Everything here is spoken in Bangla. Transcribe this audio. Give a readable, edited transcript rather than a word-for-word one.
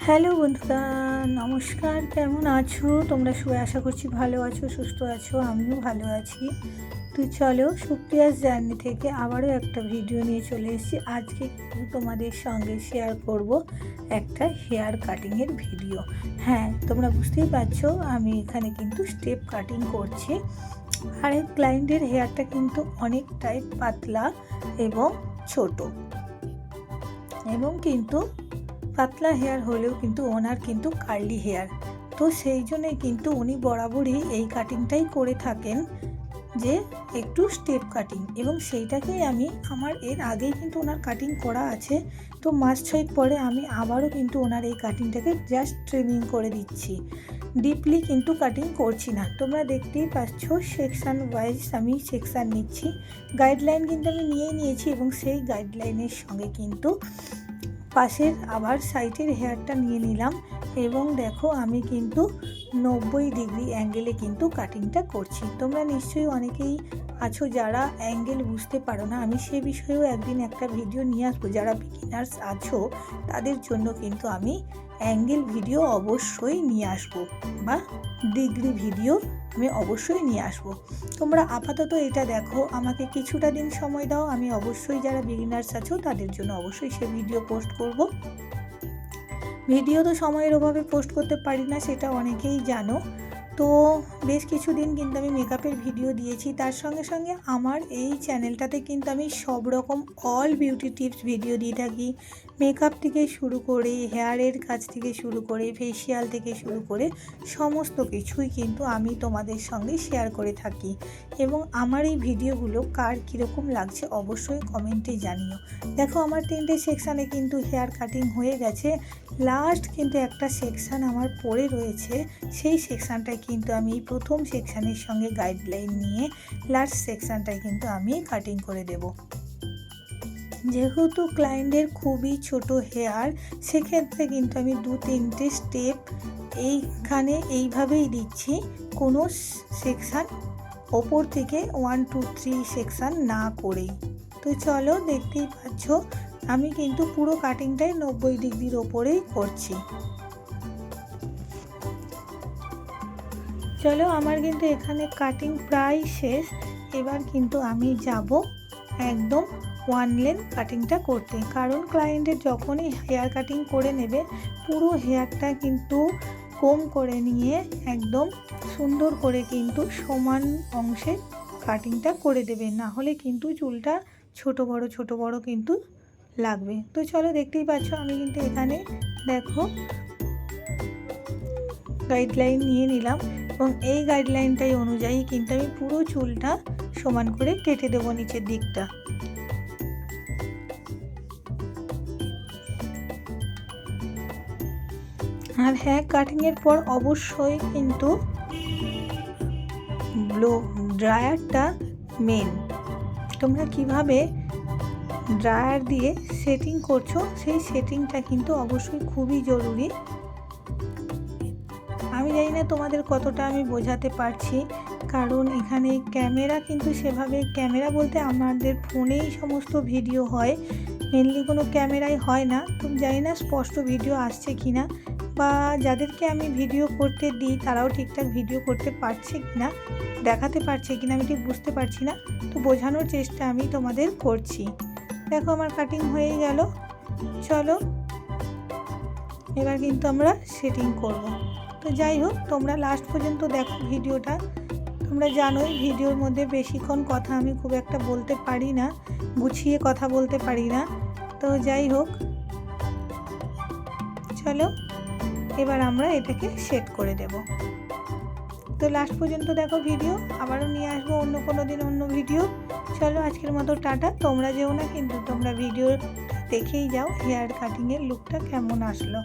হ্যালো বন্ধুরা, নমস্কার। কেমন আছো তোমরা? সবাই আশা করছি ভালো আছো, সুস্থ আছো। আমিও ভালো আছি। তো চলো, সুপ্রিয়াস জার্নি থেকে আবারও একটা ভিডিও নিয়ে চলে এসেছি। আজকে কিন্তু তোমাদের সঙ্গে শেয়ার করব একটা হেয়ার কাটিংয়ের ভিডিও। হ্যাঁ, তোমরা বুঝতেই পারছো আমি এখানে কিন্তু স্টেপ কাটিং করছি। আর এই ক্লায়েন্টের হেয়ারটা কিন্তু অনেকটাই পাতলা এবং ছোট, এবং কিন্তু পাতলা হেয়ার হলেও কিন্তু ওনার কিন্তু কার্লি হেয়ার। তো সেই জন্যই কিন্তু উনি বরাবরই এই কাটিংটাই করে থাকেন, যে একটু স্টেপ কাটিং। এবং সেইটাকেই আমি এর আগেই কিন্তু ওনার কাটিং করা আছে। তো মাস 6 পরে আমি আবারও কিন্তু ওনার এই কাটিংটাকে জাস্ট ট্রিমিং করে দিচ্ছি, ডিপলি কিন্তু কাটিং করছি না। তোমরা দেখতেই পাচ্ছ সেকশান ওয়াইজ আমি সেকশান নিচ্ছি। গাইডলাইন কিন্তু আমি নিয়েছি, এবং সেই গাইডলাইনের সঙ্গে কিন্তু পাশের আবার সাইডের হেয়ারটা নিয়ে নিলাম। এবং দেখো আমি কিন্তু 90 ডিগ্রি অ্যাঙ্গেলে কিন্তু কাটিংটা করছি। তোমরা নিশ্চয়ই অনেকেই আছো যারা অ্যাঙ্গেল বুঝতে পারো না। আমি সে বিষয়েও একদিন একটা ভিডিও নিয়ে আসবো। যারা বিগিনার্স আছো তাদের জন্য কিন্তু আমি অ্যাঙ্গেল ভিডিও অবশ্যই নিয়ে আসবো, বা ডিগ্রি ভিডিও আমি অবশ্যই নিয়ে আসবো। তোমরা আপাতত এটা দেখো, আমাকে কিছুটা দিন সময় দাও। আমি অবশ্যই যারা বিগিনার্স আছো তাদের জন্য অবশ্যই সে ভিডিও পোস্ট করব। ভিডিও তো সময়ের অভাবে পোস্ট করতে পারি না, সেটা অনেকেই জানো। তো বেশ কিছুদিন কিন্তু আমি মেকআপের ভিডিও দিয়েছি। তার সঙ্গে সঙ্গে আমার এই চ্যানেলটাতে কিন্তু আমি সব রকম অল বিউটি টিপস ভিডিও দিয়ে থাকি। মেকআপ থেকে শুরু করে, হেয়ারের কাজ থেকে শুরু করে, ফেসিয়াল থেকে শুরু করে সমস্ত কিছুই কিন্তু আমি তোমাদের সঙ্গে শেয়ার করে থাকি। এবং আমার এই ভিডিওগুলো কার কীরকম লাগছে অবশ্যই কমেন্টে জানিও। দেখো, আমার 3টে সেকশানে কিন্তু হেয়ার কাটিং হয়ে গেছে। লাস্ট কিন্তু একটা সেকশান আমার পড়ে রয়েছে। সেই সেকশানটায় কিন্তু আমি প্রথম সেকশানের সঙ্গে গাইডলাইন নিয়ে লাস্ট সেকশানটায় কিন্তু আমি কাটিং করে দেব। যেহেতু ক্লায়েন্টের খুবই ছোট হেয়ার, সেক্ষেত্রে কিন্তু আমি 2-3টে স্টেপ এইখানে এইভাবেই দিচ্ছি, কোনো সেকশান ওপর থেকে 1, 2, 3 সেকশান না করেই। তো চলো, দেখতেই পাচ্ছ আমি কিন্তু পুরো কাটিংটাই 90 ডিগ্রির ওপরেই করছি। চলো, আমার কিন্তু এখানে কাটিং প্রায় শেষ। এবার কিন্তু আমি যাব একদম ওয়ান লেন্থ কাটিংটা করতে। কারণ ক্লায়েন্টের যখনই হেয়ার কাটিং করে নেবে, পুরো হেয়ারটা কিন্তু কম করে নিয়ে একদম সুন্দর করে কিন্তু সমান অংশে কাটিংটা করে দেবে, না হলে কিন্তু চুলটা ছোট বড় কিন্তু লাগবে। তো চলো, দেখতেই পাচ্ছ আমি কিন্তু এখানে দেখো গাইডলাইন নিয়ে নিলাম, এবং এই গাইডলাইনটাই অনুযায়ী কিন্তু আমি পুরো চুলটা সমান করে কেটে দেবো নিচের দিকটা। আর হ্যাঁ, কাটিংয়ের পর অবশ্যই কিন্তু ড্রায়ারটা মেন। তোমরা কিভাবে ড্রায়ার দিয়ে সেটিং করছো, সেই সেটিংটা কিন্তু অবশ্যই খুবই জরুরি। আমি জানি না তোমাদের কতটা আমি বোঝাতে পারছি, কারণ এখানে ক্যামেরা কিন্তু সেভাবে, ক্যামেরা বলতে আমাদের ফোনেই সমস্ত ভিডিও হয়, মেনলি কোনো ক্যামেরাই হয় না। তো জানি না স্পষ্ট ভিডিও আসছে কি না, বা যাদেরকে আমি ভিডিও করতে দিই তারাও ঠিকঠাক ভিডিও করতে পারছে কি না, দেখাতে পারছে কি না, আমি ঠিক বুঝতে পারছি না। তো বোঝানোর চেষ্টা আমি তোমাদের করছি। দেখো, আমার কাটিং হয়ে গেল। চলো, এবার কিন্তু আমরা সেটিং করব। তো যাই হোক, তোমরা লাস্ট পর্যন্ত দেখো ভিডিওটা। তোমরা জানোই ভিডিওর মধ্যে বেশিক্ষণ কথা আমি খুব একটা বলতে পারি না, গুছিয়ে কথা বলতে পারি না। তো যাই হোক, চলো এবার আমরা এটাকে সেট করে দেব। তো লাস্ট পর্যন্ত দেখো ভিডিও। আবারও নিয়ে আসবো অন্য কোনো দিন অন্য ভিডিও। চলো, আজকের মতো টাটা। তোমরা যেও না কিন্তু, তোমরা ভিডিও দেখেই যাও হেয়ার কাটিংয়ের লুকটা কেমন আসলো।